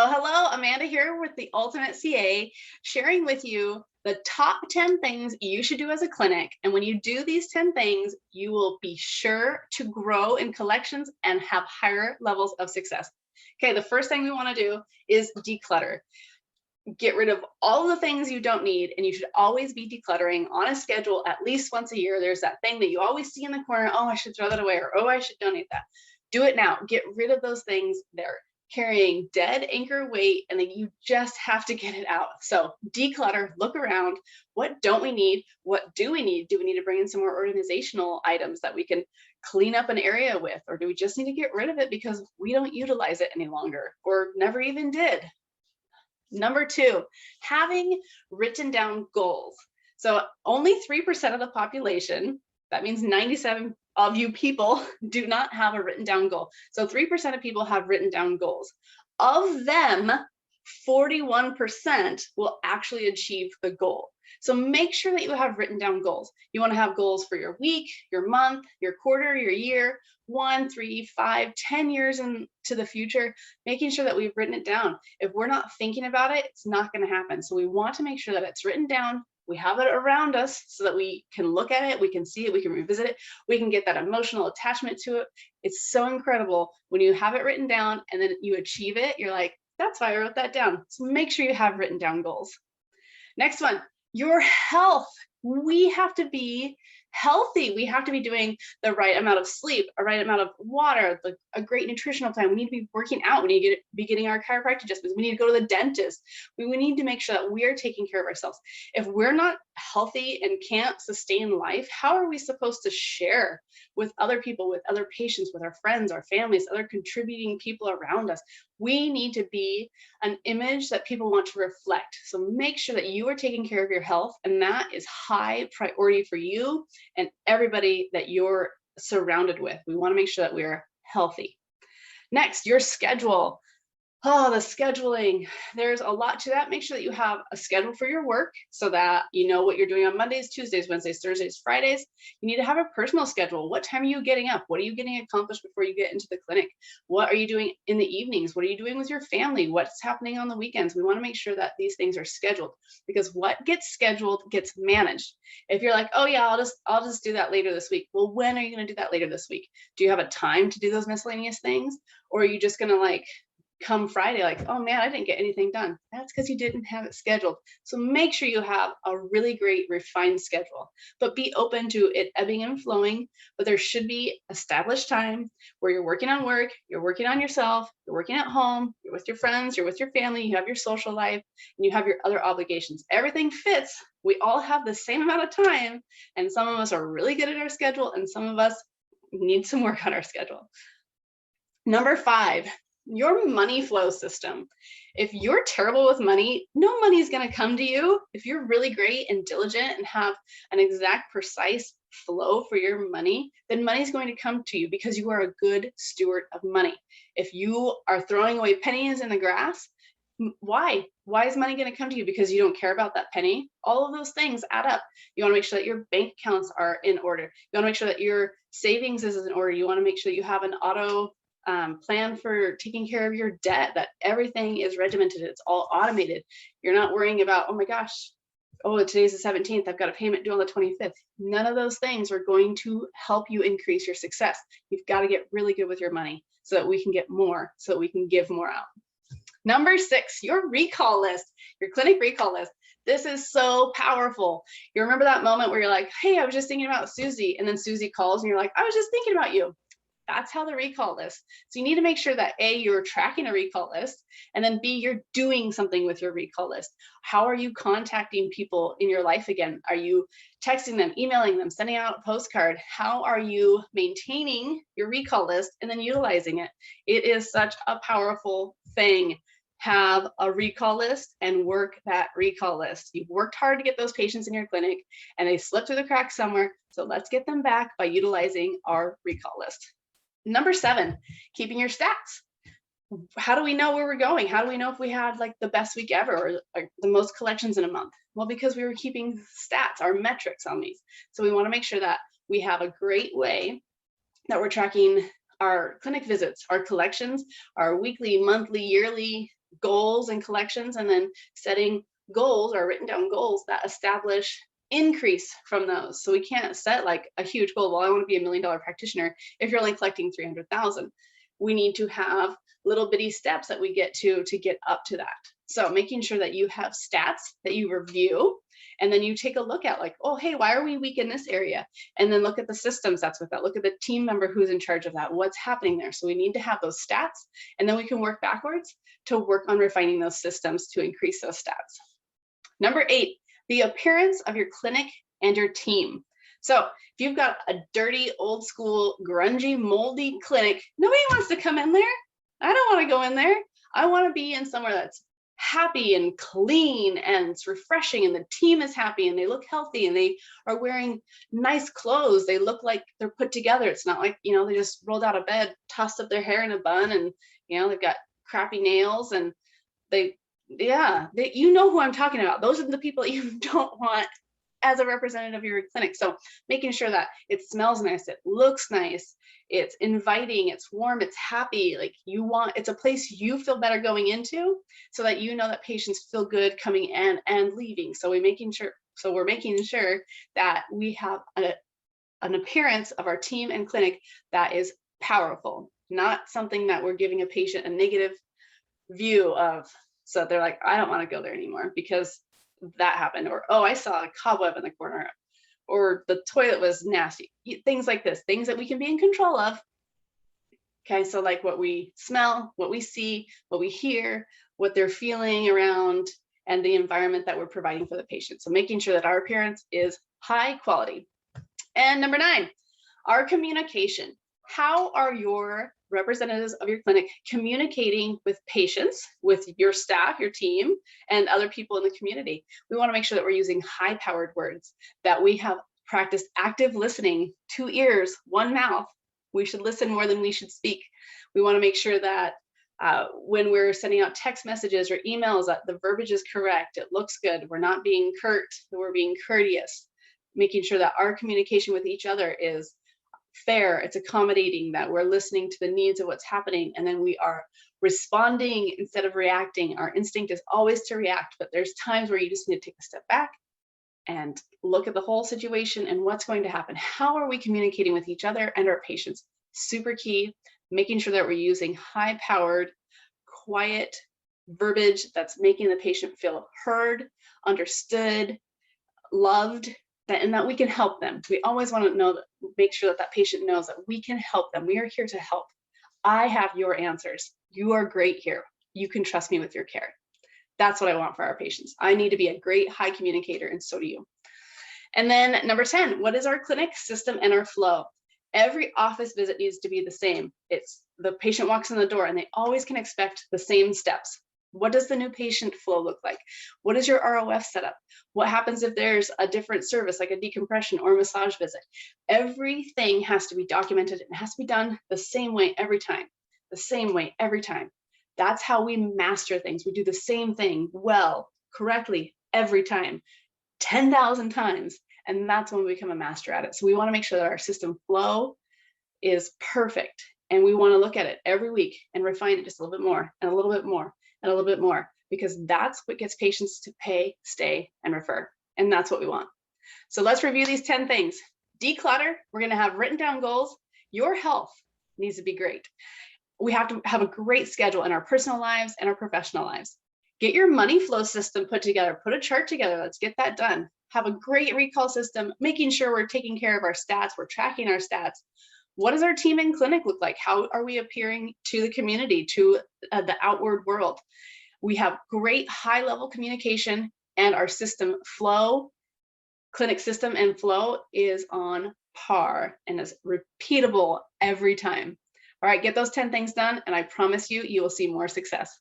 Hello, Amanda here with the Ultimate CA, sharing with you the top 10 things you should do as a clinic. And when you do these 10 things, you will be sure to grow in collections and have higher levels of success. Okay, the first thing we want to do is declutter. Get rid of all the things you don't need, and you should always be decluttering on a schedule at least once a year. There's that thing that you always see in the corner, oh, I should throw that away, or oh, I should donate that. Do it now. Get rid of those things. They're carrying dead anchor weight, and then you just have to get it out. So declutter, look around. What don't we need? What do we need? Do we need to bring in some more organizational items that we can clean up an area with? Or do we just need to get rid of it because we don't utilize it any longer or never even did? Number two, having written down goals. So only 3% of the population, that means 97 of you people, do not have a written down goal. So 3% of people have written down goals. Of them, 41% will actually achieve the goal. So make sure that you have written down goals. You want to have goals for your week, your month, your quarter, your year, 1, 3, 5, 10 years into the future, making sure that we've written it down. If we're not thinking about it, it's not going to happen. So we want to make sure that it's written down. We have it around us so that we can look at it, we can see it, we can revisit it, we can get that emotional attachment to it. It's so incredible when you have it written down and then you achieve it. You're like, that's why I wrote that down. So make sure you have written down goals. Next one, your health. We have to be healthy. We have to be doing the right amount of sleep, a right amount of water, a great nutritional plan. We need to be working out. We need to be getting our chiropractic adjustments. We need to go to the dentist. We need to make sure that we are taking care of ourselves. If we're not healthy and can't sustain life, how are we supposed to share with other people, with other patients, with our friends, our families, other contributing people around us? We need to be an image that people want to reflect. So make sure that you are taking care of your health, and that is high priority for you and everybody that you're surrounded with. We want to make sure that we're healthy. Next, your schedule. Oh, the scheduling. There's a lot to that. Make sure that you have a schedule for your work so that you know what you're doing on Mondays, Tuesdays, Wednesdays, Thursdays, Fridays. You need to have a personal schedule. What time are you getting up? What are you getting accomplished before you get into the clinic? What are you doing in the evenings? What are you doing with your family? What's happening on the weekends? We want to make sure that these things are scheduled, because what gets scheduled gets managed. If you're like, oh yeah, I'll just do that later this week. Well, when are you going to do that later this week? Do you have a time to do those miscellaneous things? Or are you just going to like come Friday, like, oh man, I didn't get anything done? That's because you didn't have it scheduled. So make sure you have a really great refined schedule, but be open to it ebbing and flowing. But there should be established time where you're working on work, you're working on yourself, you're working at home, you're with your friends, you're with your family, you have your social life, and you have your other obligations. Everything fits. We all have the same amount of time, and some of us are really good at our schedule, and some of us need some work on our schedule. Number 5, your money flow system. If you're terrible with money, no money is going to come to you. If you're really great and diligent and have an exact, precise flow for your money, then money is going to come to you because you are a good steward of money. If you are throwing away pennies in the grass, why? Why is money going to come to you? Because you don't care about that penny? All of those things add up. You want to make sure that your bank accounts are in order. You want to make sure that your savings is in order. You want to make sure that you have an auto plan for taking care of your debt, that everything is regimented, it's all automated. You're not worrying about, oh my gosh, oh, today's the 17th, I've got a payment due on the 25th. None of those things are going to help you increase your success. You've got to get really good with your money so that we can get more, so that we can give more out. Number 6, your recall list, your clinic recall list. This is so powerful. You remember that moment where you're like, hey, I was just thinking about Susie, and then Susie calls and you're like, I was just thinking about you. That's how the recall list. So you need to make sure that A, you're tracking a recall list, and then B, you're doing something with your recall list. How are you contacting people in your life again? Are you texting them, emailing them, sending out a postcard? How are you maintaining your recall list and then utilizing it? It is such a powerful thing. Have a recall list and work that recall list. You've worked hard to get those patients in your clinic and they slipped through the cracks somewhere. So let's get them back by utilizing our recall list. Number 7, keeping your stats. How do we know where we're going? How do we know if we had like the best week ever or the most collections in a month? Well, because we were keeping stats, our metrics on these. So we want to make sure that we have a great way that we're tracking our clinic visits, our collections, our weekly, monthly, yearly goals and collections, and then setting goals or written down goals that establish increase from those. So we can't set like a huge goal. Well, I want to be $1 million practitioner if you're only collecting 300,000. We need to have little bitty steps that we get to get up to that. So making sure that you have stats that you review, and then you take a look at like, oh, hey, why are we weak in this area? And then look at the systems that's with that. Look at the team member who's in charge of that. What's happening there? So we need to have those stats, and then we can work backwards to work on refining those systems to increase those stats. Number 8, the appearance of your clinic and your team. So if you've got a dirty, old school, grungy, moldy clinic, nobody wants to come in there. I don't want to go in there. I want to be in somewhere that's happy and clean and it's refreshing, and the team is happy and they look healthy and they are wearing nice clothes. They look like they're put together. It's not like, you know, they just rolled out of bed, tossed up their hair in a bun, and, you know, they've got crappy nails, and you know who I'm talking about. Those are the people you don't want as a representative of your clinic. So making sure that it smells nice, it looks nice, it's inviting, it's warm, it's happy. Like it's a place you feel better going into, so that you know that patients feel good coming in and leaving. So we're making sure that we have an appearance of our team and clinic that is powerful, not something that we're giving a patient a negative view of. So they're like, I don't want to go there anymore because that happened, or, oh, I saw a cobweb in the corner, or the toilet was nasty. Things like this, things that we can be in control of. Okay, so like what we smell, what we see, what we hear, what they're feeling around, and the environment that we're providing for the patient. So making sure that our appearance is high quality. And number 9, our communication. How are your representatives of your clinic communicating with patients, with your staff, your team, and other people in the community? We want to make sure that we're using high-powered words, that we have practiced active listening, 2 ears, 1 mouth. We should listen more than we should speak. We want to make sure that when we're sending out text messages or emails, that the verbiage is correct, it looks good, we're not being curt, we're being courteous, making sure that our communication with each other is fair, it's accommodating, that we're listening to the needs of what's happening, and then we are responding instead of reacting. Our instinct is always to react, but there's times where you just need to take a step back and look at the whole situation and what's going to happen. How are we communicating with each other and our patients? Super key, making sure that we're using high-powered, quiet verbiage that's making the patient feel heard, understood, loved, and that we can help them. We always want to know, make sure that that patient knows that we can help them. We are here to help. I have your answers. You are great here. You can trust me with your care. That's what I want for our patients. I need to be a great high communicator, and so do you. And then number 10, what is our clinic system and our flow? Every office visit needs to be the same. It's the patient walks in the door and they always can expect the same steps. What does the new patient flow look like? What is your ROF setup? What happens if there's a different service, like a decompression or massage visit? Everything has to be documented. It has to be done the same way every time. The same way every time. That's how we master things. We do the same thing well, correctly, every time, 10,000 times. And that's when we become a master at it. So we want to make sure that our system flow is perfect. And we want to look at it every week and refine it just a little bit more and a little bit more and a little bit more, because that's what gets patients to pay, stay, and refer. And that's what we want. So let's review these 10 things. Declutter, we're going to have written down goals. Your health needs to be great. We have to have a great schedule in our personal lives and our professional lives. Get your money flow system put together, put a chart together. Let's get that done. Have a great recall system, making sure we're taking care of our stats, we're tracking our stats. What does our team and clinic look like? How are we appearing to the community, to the outward world? We have great high-level communication, and our system flow, clinic system and flow is on par and is repeatable every time. All right, get those 10 things done, and I promise you, you will see more success.